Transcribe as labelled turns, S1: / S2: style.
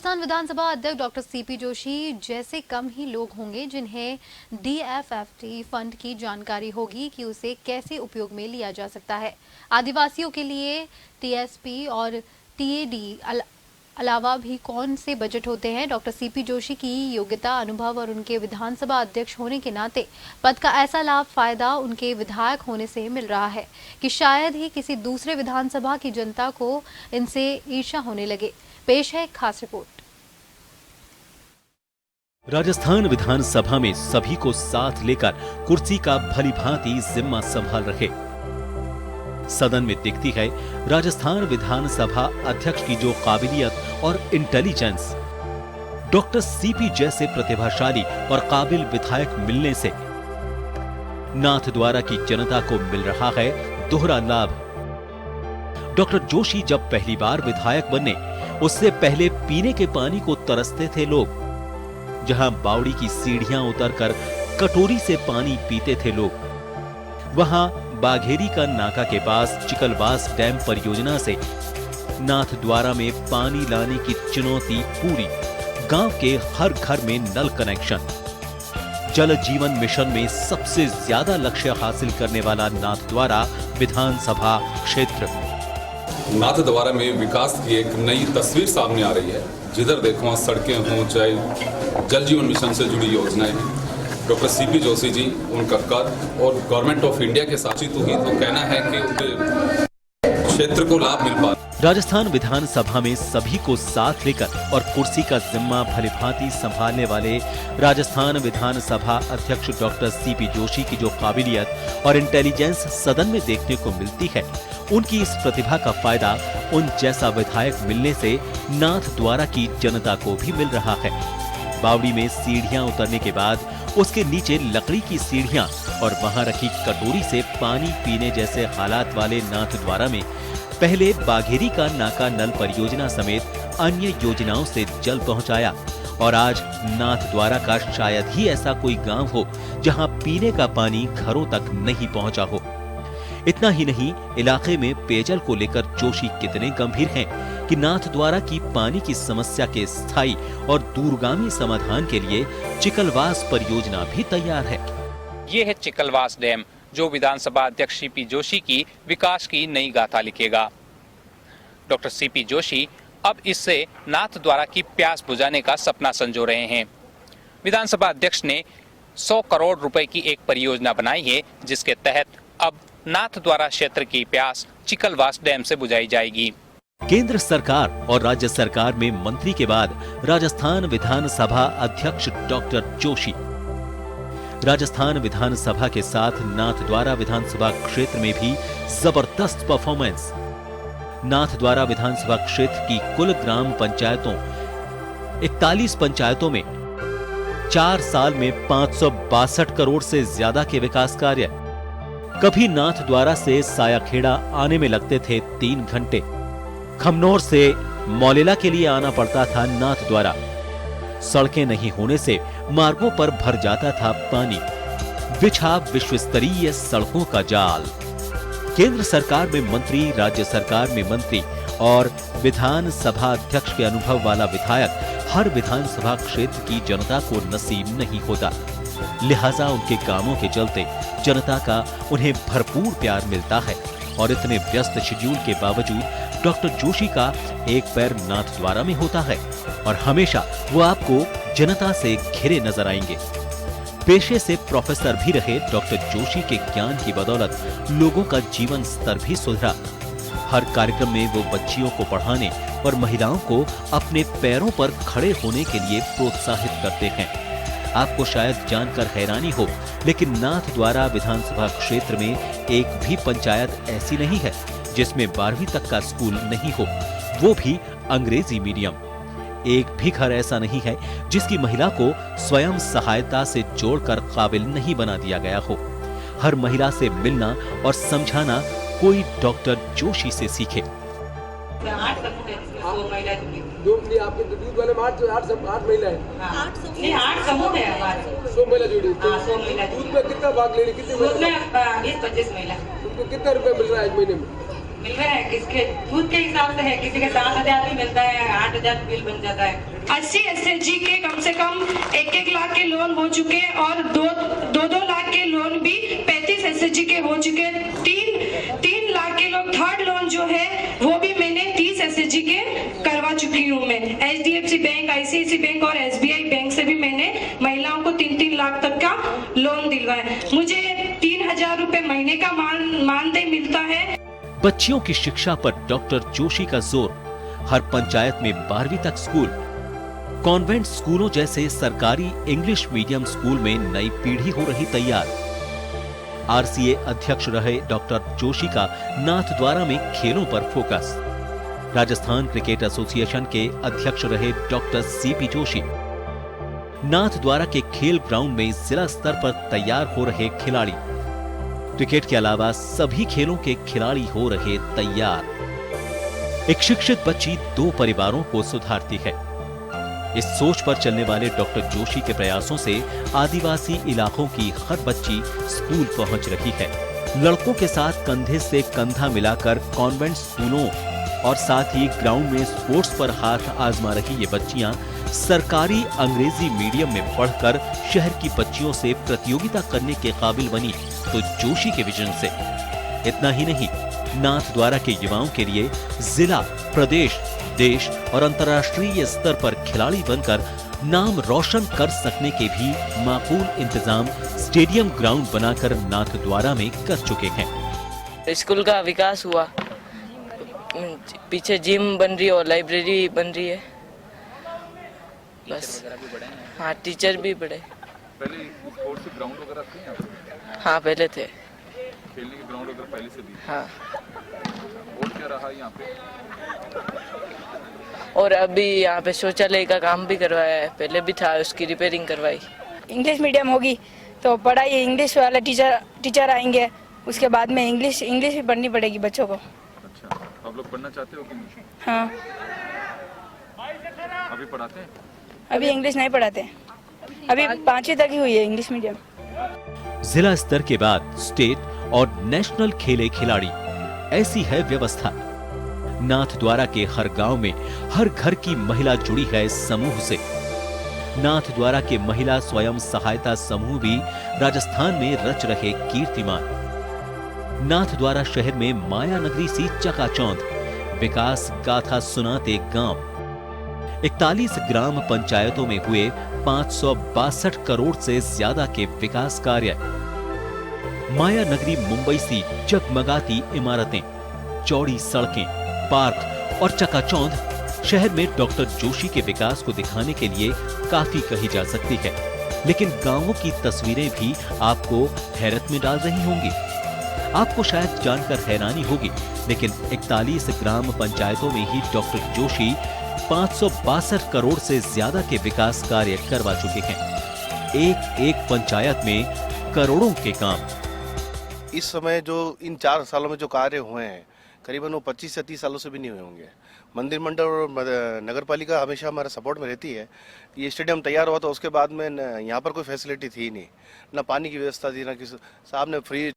S1: राजस्थान विधानसभा अध्यक्ष doctor CP Joshi जैसे कम ही लोग होंगे जिन्हें डीएफएफटी फंड की जानकारी होगी कि उसे कैसे उपयोग में लिया जा सकता है। आदिवासियों के लिए टीएसपी और टीएडी अलावा भी कौन से बजट होते हैं। डॉक्टर सीपी जोशी की योग्यता, अनुभव और उनके विधानसभा अध्यक्ष होने के नाते पद का ऐसा लाभ फायदा उनके विधायक होने से मिल रहा है कि शायद ही किसी दूसरे विधानसभा की जनता को इनसे ईर्ष्या होने लगे। पेश है खास रिपोर्ट।
S2: राजस्थान विधानसभा में सभी को साथ लेकर कुर्सी का भलीभांति जिम्मा संभाल रहे सदन में दिखती है राजस्थान विधानसभा अध्यक्ष की जो काबिलियत और इंटेलिजेंस। डॉक्टर सीपी जैसे प्रतिभाशाली और काबिल विधायक मिलने से नाथद्वारा की जनता को मिल रहा है दोहरा लाभ। डॉक्टर जोशी जब पहली बार विधायक बने उससे पहले पीने के पानी को तरसते थे लोग। जहां बावड़ी की सीढ़ियां उतरकर कटोरी से पानी पीते थे लोग, वहां बाघेरी का नाका के पास चिकलवास डैम परियोजना से नाथद्वारा में पानी लाने की चुनौती पूरी। गांव के हर घर में नल कनेक्शन। जल जीवन मिशन में सबसे ज्यादा लक्ष्य हासिल करने वाला नाथद्वारा विधानसभा क्षेत्र।
S3: नाथद्वारा में विकास की एक नई तस्वीर सामने आ रही है। जिधर देखो वहाँ सड़कें हों, चाहे जल जीवन मिशन से जुड़ी योजनाएं हैं। डॉक्टर सीपी जोशी जी, उनका कद और गवर्नमेंट ऑफ इंडिया के साथी तो कहना है कि उनके क्षेत्र को लाभ मिल पा।
S2: राजस्थान विधानसभा में सभी को साथ लेकर और कुर्सी का जिम्मा भलीभांति संभालने वाले राजस्थान विधानसभा अध्यक्ष डॉक्टर सीपी जोशी की जो काबिलियत और इंटेलिजेंस सदन में देखने को मिलती है, उनकी इस प्रतिभा का फायदा उन जैसा विधायक मिलने से नाथद्वारा की जनता को भी मिल रहा है। बावड़ी में सीढ़ियां उतरने के बाद उसके नीचे लकड़ी की सीढ़ियां और वहां रखी कटोरी से पानी पीने जैसे हालात वाले नाथद्वारा में पहले बाघेरी का नाका नल परियोजना समेत अन्य योजनाओं से जल पहुंचाया और आज नाथद्वारा का शायद ही ऐसा कोई गांव हो जहां पीने का पानी घरों तक नहीं पहुंचा हो। इतना ही नहीं, इलाके में पेयजल को लेकर जोशी कितने गंभीर हैं कि नाथद्वारा की पानी की समस्या के स्थायी और दूरगामी समाधान के लिए चिकलवास परियोजना भी तैयार है।
S4: ये है चिकलवास डैम, जो विधानसभा अध्यक्ष सीपी जोशी की विकास की नई गाथा लिखेगा। डॉक्टर सीपी जोशी अब इससे नाथद्वारा की प्यास बुझाने का सपना संजो रहे हैं। विधानसभा अध्यक्ष ने 100 करोड़ रुपए की एक परियोजना बनाई है, जिसके तहत अब नाथद्वारा क्षेत्र की प्यास चिकलवास डैम से बुझाई जाएगी।
S2: केंद्र सरकार और राज्य सरकार में मंत्री के बाद राजस्थान विधानसभा अध्यक्ष डॉक्टर जोशी। राजस्थान विधानसभा के साथ नाथद्वारा विधानसभा क्षेत्र में भी जबरदस्त परफॉर्मेंस। नाथद्वारा विधानसभा क्षेत्र की कुल ग्राम पंचायतों 41 पंचायतों में 4 साल में 562 करोड़ से ज्यादा के विकास कार्य। कभी नाथद्वारा से सायाखेड़ा आने में लगते थे 3 घंटे। खमनोर से मौलेला के लिए आना पड़ता था नाथद्वारा। सड़कें नहीं होने से मार्गों पर भर जाता था पानी। बिछा विश्व स्तरीय सड़कों का जाल। केंद्र सरकार में मंत्री, राज्य सरकार में मंत्री और विधानसभा अध्यक्ष के अनुभव वाला विधायक हर विधानसभा क्षेत्र की जनता को नसीब नहीं होता। लिहाजा उनके कामों के चलते जनता का उन्हें भरपूर प्यार मिलता है और इतने व्यस्त शेड्यूल के बावजूद डॉक्टर जोशी का एक पैर नाथद्वारा में होता है और हमेशा वो आपको जनता से घिरे नजर आएंगे। पेशे से प्रोफेसर भी रहे डॉक्टर जोशी के ज्ञान की बदौलत लोगों का जीवन स्तर भी सुधरा। हर कार्यक्रम में वो बच्चियों को पढ़ाने और महिलाओं को अपने पैरों पर खड़े होने के लिए प्रोत्साहित करते हैं। आपको शायद जानकर हैरानी हो, लेकिन नाथद्वारा विधानसभा क्षेत्र में एक भी पंचायत ऐसी नहीं है जिसमें 12वीं तक का स्कूल नहीं हो, वो भी अंग्रेजी मीडियम। एक भी घर ऐसा नहीं है जिसकी महिला को स्वयं सहायता से जोड़कर काबिल नहीं बना दिया गया हो। हर महिला से मिलना और समझाना कोई डॉक्टर जोशी से सीखे।
S5: आपके दूध वाले 8 महिला है।
S6: 8 समूह है हमारे।
S5: 100 महिला जुड़ी।
S6: 100 महिला।
S5: दूध में कितना भाग ले रही, कितनी महिला?
S6: 20-25 महिला।
S5: उनको कितना रुपए मिल रहा है 1 महीने में?
S6: मिल रहा है, किसके दूध के हिसाब से है, किसी के 7,000 भी मिलता है, 8,000 बिल बन जाता है।
S7: 80 SHG के कम से कम 1-1 लाख के लोन हो चुके हैं और 2-2 लाख के लोन भी 35 SHG के हो चुके हैं। 3 लाख के लोग थर्ड लोन जो है वो भी मैंने 30 SHG के करवा चुकी हूँ। मैं HDFC बैंक, ICICI बैंक और SBI बैंक से भी मैंने महिलाओं को 3-3 लाख तक का लोन दिलवाया। मुझे 3,000 रुपए महीने का मानदेय मिलता है।
S2: बच्चियों की शिक्षा पर डॉक्टर जोशी का जोर। हर पंचायत में 12वीं तक स्कूल। कॉन्वेंट स्कूलों जैसे सरकारी इंग्लिश मीडियम स्कूल में नई पीढ़ी हो रही तैयार। RCA अध्यक्ष रहे डॉक्टर जोशी का नाथद्वारा में खेलों पर फोकस। राजस्थान क्रिकेट एसोसिएशन के अध्यक्ष रहे डॉक्टर CP जोशी। नाथद्वारा के खेल ग्राउंड में जिला स्तर पर तैयार हो रहे खिलाड़ी। क्रिकेट के अलावा सभी खेलों के खिलाड़ी हो रहे तैयार। एक शिक्षित बच्ची 2 परिवारों को सुधारती है। इस सोच पर चलने वाले डॉक्टर जोशी के प्रयासों से आदिवासी इलाकों की हर बच्ची स्कूल पहुंच रही है। लड़कों के साथ कंधे से कंधा मिलाकर कॉन्वेंट स्कूलों और साथ ही ग्राउंड में स्पोर्ट्स पर हाथ आजमा रही ये बच्चियां सरकारी अंग्रेजी मीडियम में पढ़कर शहर की बच्चियों से प्रतियोगिता करने के काबिल बनी तो जोशी के विजन से। इतना ही नहीं, नाथद्वारा के युवाओं के लिए जिला, प्रदेश, देश और अंतर्राष्ट्रीय स्तर पर खिलाड़ी बनकर नाम रोशन कर सकने के भी माकूल इंतजाम स्टेडियम ग्राउंड बनाकर नाथद्वारा में कर चुके हैं।
S8: स्कूल का विकास हुआ, पीछे जिम बन रही है और लाइब्रेरी बन रही है। बस हाँ, टीचर भी बढ़े।
S3: पहले स्पोर्ट्स के ग्राउंड वगैरह थे यहाँ पे?
S8: हाँ, पहले थे।
S3: खेलने के ग्राउंड वगैरह पहले से भी?
S8: हाँ।
S3: और क्या रहा यहाँ पे?
S8: और अभी यहाँ पे शौचालय का काम भी करवाया है, पहले भी था, उसकी रिपेयरिंग करवाई।
S7: इंग्लिश मीडियम होगी तो पढ़ाई इंग्लिश वाले टीचर आएंगे, उसके बाद में इंग्लिश भी पढ़नी पड़ेगी बच्चों को।
S3: अच्छा, आप लोग पढ़ना चाहते हो कि नहीं?
S7: हाँ।
S3: अभी पढ़ाते हैं?
S7: अभी इंग्लिश नहीं पढ़ाते, अभी 5वीं तक ही हुई है इंग्लिश मीडियम।
S2: जिला स्तर के बाद स्टेट और नेशनल खेले खिलाड़ी, ऐसी है व्यवस्था। नाथद्वारा के हर गांव में हर घर की महिला जुड़ी है समूह से। नाथद्वारा के महिला स्वयं सहायता समूह भी राजस्थान में रच रहे कीर्तिमान। नाथद्वारा शहर में माया नगरी सी चकाचौंध, विकास गाथा सुनाते गांव। 41 ग्राम पंचायतों में हुए 562 करोड़ से ज्यादा के विकास कार्य। माया नगरी मुंबई सी जगमगाती इमारतें, चौड़ी सड़कें, पार्क और चकाचौंध शहर में डॉक्टर जोशी के विकास को दिखाने के लिए काफी कही जा सकती है। लेकिन गांवों की तस्वीरें भी आपको हैरत में डाल रही होंगी। आपको शायद जानकर हैरानी होगी, लेकिन 41 ग्राम पंचायतों में ही डॉक्टर जोशी 562 करोड़ से ज्यादा के विकास कार्य करवा चुके हैं। एक पंचायत में करोड़ों के काम।
S9: इस समय जो इन 4 सालों में जो कार्य हुए हैं, करीबन वो 25 से 30 सालों से भी नहीं हुए होंगे। मंदिर मंडल और नगर पालिका हमेशा हमारे सपोर्ट में रहती है। ये स्टेडियम तैयार हुआ तो उसके बाद में यहाँ पर कोई फैसिलिटी थी नहीं, ना पानी की व्यवस्था थी, ना किसी साहब ने फ्री